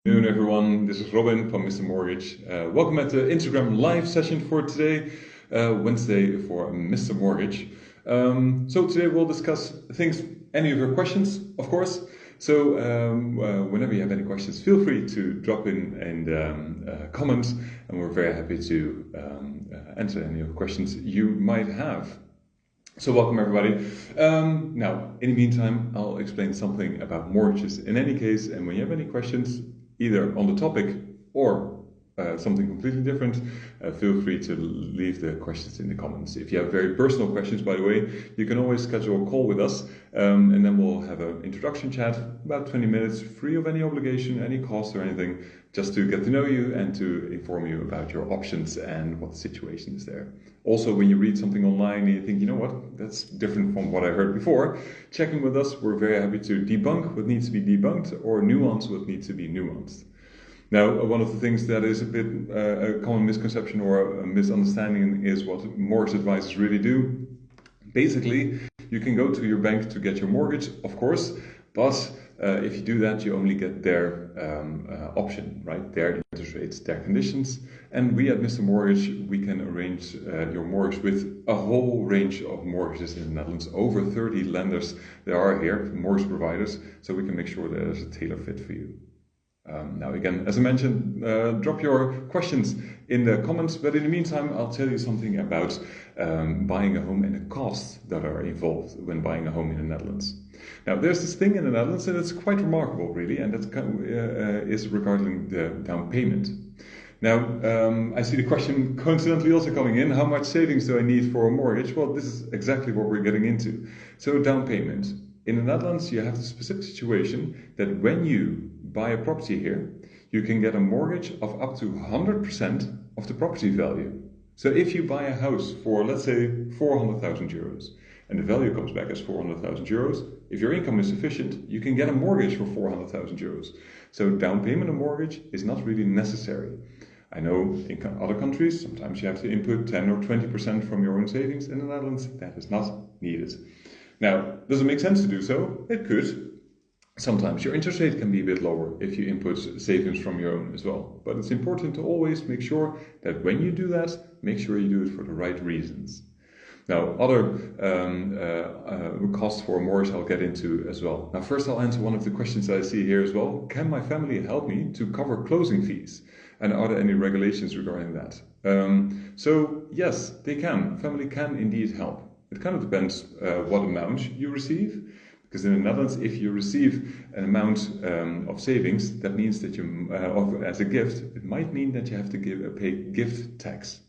Good afternoon, everyone. This is Robin from Mr. Mortgage. Welcome at the Instagram live session for today, Wednesday for Mr. Mortgage. So today we'll discuss things, any of your questions, of course. So whenever you have any questions, feel free to drop in and comment, and we're very happy to answer any of the questions you might have. So welcome everybody. Now, in the meantime, I'll explain something about mortgages in any case, and when you have any questions, either on the topic or something completely different, feel free to leave the questions in the comments. If you have very personal questions, by the way, you can always schedule a call with us, and then we'll have an introduction chat, about 20 minutes, free of any obligation, any cost or anything, just to get to know you and to inform you about your options and what the situation is there. Also, when you read something online and you think, you know what, that's different from what I heard before, check in with us. We're very happy to debunk what needs to be debunked or nuance what needs to be nuanced. Now, one of the things that is a bit a common misconception or a misunderstanding is what mortgage advisors really do. Basically, you can go to your bank to get your mortgage, of course, but if you do that, you only get their option, right? Their interest rates, their conditions. And we at Mr. Mortgage, we can arrange your mortgage with a whole range of mortgages in the Netherlands. Over 30 lenders there are here, mortgage providers, so we can make sure that there's a tailor fit for you. Now again, as I mentioned, drop your questions in the comments, but in the meantime, I'll tell you something about buying a home and the costs that are involved when buying a home in the Netherlands. Now, there's this thing in the Netherlands, and it's quite remarkable, really, and that is regarding the down payment. Now, I see the question coincidentally also coming in, how much savings do I need for a mortgage? Well, this is exactly what we're getting into. So, down payment. In the Netherlands, you have the specific situation that when you buy a property here, you can get a mortgage of up to 100% of the property value. So if you buy a house for, let's say, 400,000 euros, and the value comes back as 400,000 euros, if your income is sufficient, you can get a mortgage for 400,000 euros. So down payment on mortgage is not really necessary. I know in other countries, sometimes you have to input 10 or 20% from your own savings. In the Netherlands, that is not needed. Now, does it make sense to do so? It could. Sometimes your interest rate can be a bit lower if you input savings from your own as well. But it's important to always make sure that when you do that, make sure you do it for the right reasons. Now, other costs for a mortgage I'll get into as well. Now, first I'll answer one of the questions that I see here as well. Can my family help me to cover closing fees? And are there any regulations regarding that? So, yes, they can. Family can indeed help. It kind of depends what amount you receive. Because in the Netherlands, if you receive an amount of savings, that means that as a gift, it might mean that you have to pay gift tax.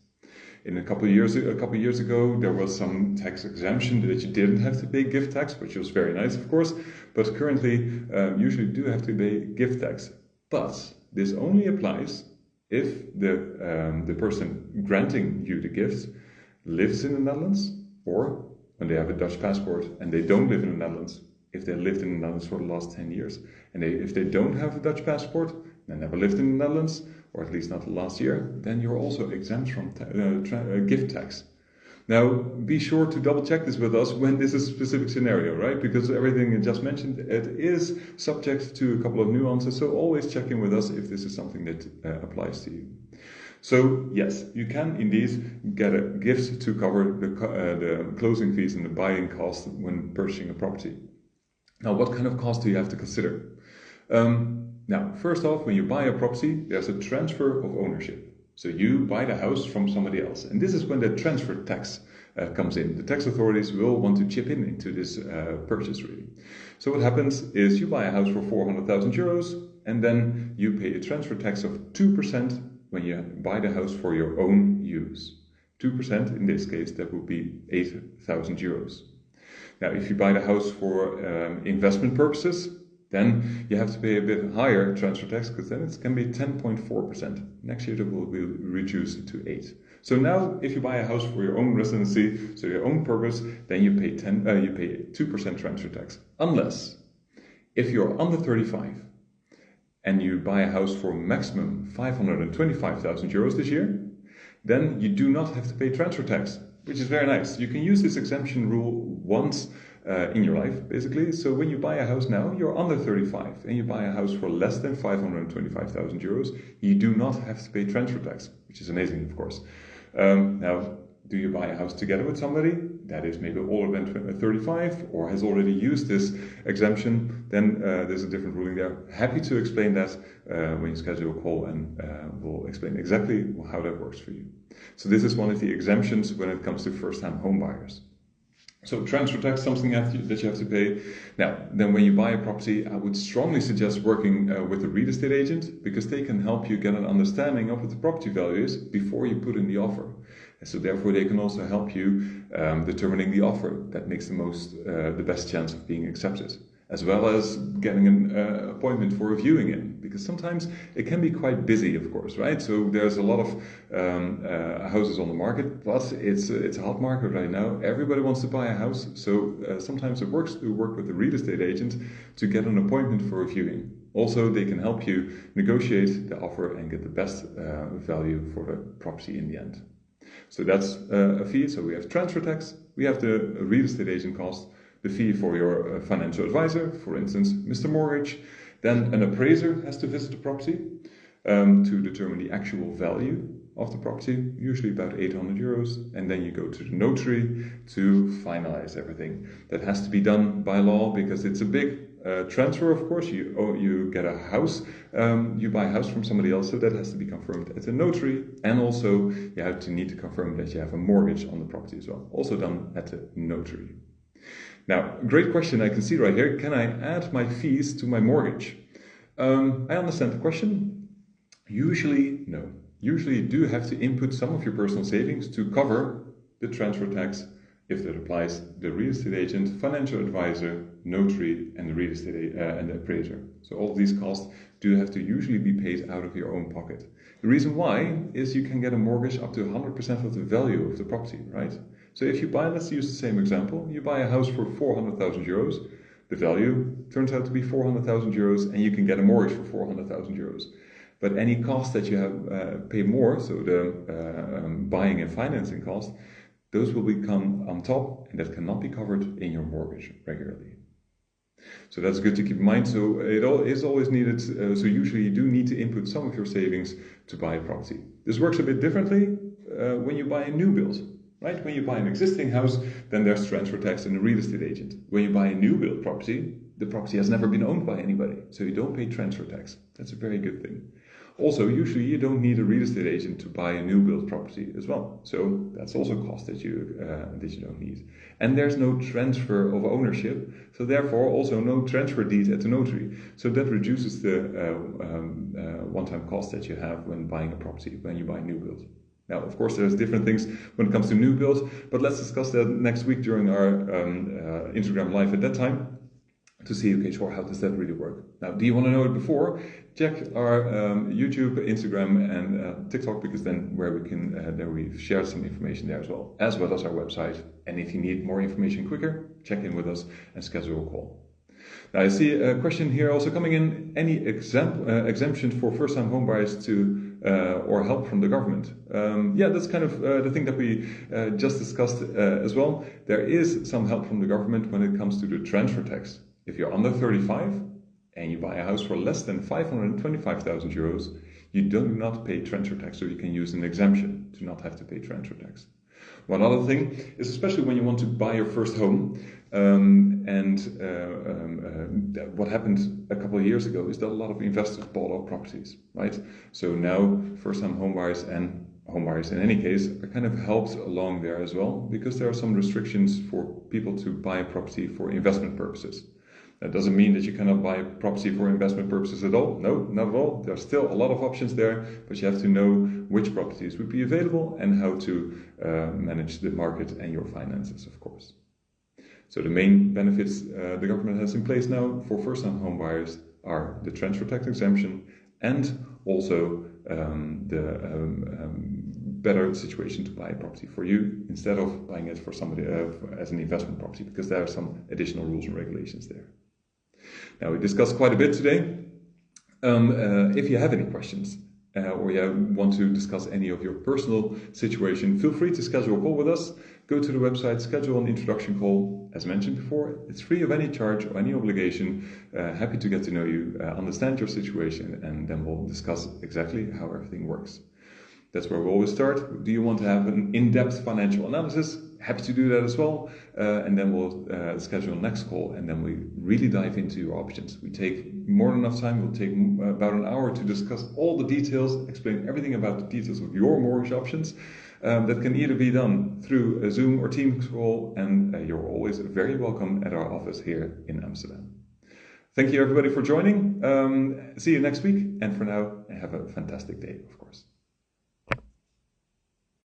In a couple of years ago, there was some tax exemption that you didn't have to pay gift tax, which was very nice, of course. But currently, usually do have to pay gift tax. But this only applies if the person granting you the gift lives in the Netherlands, or when they have a Dutch passport and they don't live in the Netherlands. If they lived in the Netherlands for the last 10 years. And if they don't have a Dutch passport, they never lived in the Netherlands, or at least not the last year, then you're also exempt from gift tax. Now, be sure to double check this with us when this is a specific scenario, right? Because everything I just mentioned, it is subject to a couple of nuances, so always check in with us if this is something that applies to you. So, yes, you can indeed get a gift to cover the closing fees and the buying cost when purchasing a property. Now, what kind of cost do you have to consider? Now, first off, when you buy a property, there's a transfer of ownership. So you buy the house from somebody else. And this is when the transfer tax comes in. The tax authorities will want to chip in into this purchase, really. So what happens is you buy a house for 400,000 euros, and then you pay a transfer tax of 2% when you buy the house for your own use. 2%, in this case, that would be 8,000 euros. Now, if you buy the house for investment purposes, then you have to pay a bit higher transfer tax, because then it can be 10.4%. Next year, it will be reduced to 8%. So now, if you buy a house for your own residency, so your own purpose, then you pay 2% transfer tax. Unless, if you're under 35 and you buy a house for maximum 525,000 euros this year, then you do not have to pay transfer tax, which is very nice. You can use this exemption rule once in your life, basically. So when you buy a house now, you're under 35 and you buy a house for less than 525,000 euros, you do not have to pay transfer tax, which is amazing, of course. Now, do you buy a house together with somebody that is maybe older than 35 or has already used this exemption? Then there's a different ruling there. Happy to explain that when you schedule a call, and we'll explain exactly how that works for you. So this is one of the exemptions when it comes to first-time home buyers. So transfer tax, something that you have to pay. Now, then when you buy a property, I would strongly suggest working with a real estate agent, because they can help you get an understanding of what the property value is before you put in the offer. And so therefore they can also help you determining the offer that makes the best chance of being accepted, as well as getting an appointment for a viewing in, because sometimes it can be quite busy, of course, right? So there's a lot of houses on the market, plus it's a hot market right now. Everybody wants to buy a house, so sometimes it works to work with a real estate agent to get an appointment for a viewing. Also, they can help you negotiate the offer and get the best value for the property in the end. So that's a fee. So we have transfer tax, we have the real estate agent cost, the fee for your financial advisor, for instance, Mr. Mortgage. Then an appraiser has to visit the property to determine the actual value of the property, usually about 800 euros. And then you go to the notary to finalize everything. That has to be done by law, because it's a big transfer, of course. You get a house, you buy a house from somebody else, so that has to be confirmed at the notary. And also you need to confirm that you have a mortgage on the property as well, also done at the notary. Now, great question I can see right here. Can I add my fees to my mortgage? I understand the question. Usually, no. Usually you do have to input some of your personal savings to cover the transfer tax, if that applies, the real estate agent, financial advisor, notary, and the real estate and the appraiser. So all of these costs do have to usually be paid out of your own pocket. The reason why is you can get a mortgage up to 100% of the value of the property, right? So if you buy, let's use the same example, you buy a house for 400,000 euros, the value turns out to be 400,000 euros, and you can get a mortgage for 400,000 euros. But any cost that you have pay more, so the buying and financing cost, those will become on top, and that cannot be covered in your mortgage regularly. So that's good to keep in mind. So it is always needed. So usually you do need to input some of your savings to buy a property. This works a bit differently when you buy a new build, right? When you buy an existing house, then there's transfer tax and a real estate agent. When you buy a new build property, the property has never been owned by anybody, so you don't pay transfer tax. That's a very good thing. Also, usually you don't need a real estate agent to buy a new build property as well. So that's also a cost that you don't need. And there's no transfer of ownership, so therefore also no transfer deed at the notary. So that reduces the one-time cost that you have when buying a property, when you buy a new build. Now, of course, there's different things when it comes to new builds, but let's discuss that next week during our Instagram Live at that time, to see, okay, sure, how does that really work? Now, do you want to know it before? Check our YouTube, Instagram, and TikTok, because then we've shared some information there as well as our website. And if you need more information quicker, check in with us and schedule a call. Now, I see a question here also coming in: any exemptions for first-time home buyers or help from the government? Yeah, that's kind of the thing that we just discussed as well. There is some help from the government when it comes to the transfer tax. If you're under 35 and you buy a house for less than 525,000 euros, you do not pay transfer tax, so you can use an exemption to not have to pay transfer tax. One other thing is, especially when you want to buy your first home, what happened a couple of years ago is that a lot of investors bought up properties, right? So now first-time home buyers and home buyers in any case are kind of helped along there as well, because there are some restrictions for people to buy a property for investment purposes. That doesn't mean that you cannot buy a property for investment purposes at all. No, not at all. There's still a lot of options there, but you have to know which properties would be available and how to manage the market and your finances, of course. So the main benefits the government has in place now for first-time home buyers are the transfer tax exemption and also the better situation to buy a property for you instead of buying it for somebody as an investment property, because there are some additional rules and regulations there. Now, we discussed quite a bit today. If you have any questions or you want to discuss any of your personal situation, feel free to schedule a call with us. go to the website, schedule an introduction call. As mentioned before, it's free of any charge or any obligation. Happy to get to know you, understand your situation, and then we'll discuss exactly how everything works. That's where we always start. Do you want to have an in-depth financial analysis? Happy to do that as well. And then we'll schedule a next call, and then we really dive into your options. We take more than enough time. We'll take about an hour to discuss all the details, explain everything about the details of your mortgage options. That can either be done through a Zoom or Teams call, and you're always very welcome at our office here in Amsterdam. Thank you everybody for joining. See you next week, and for now, have a fantastic day, of course.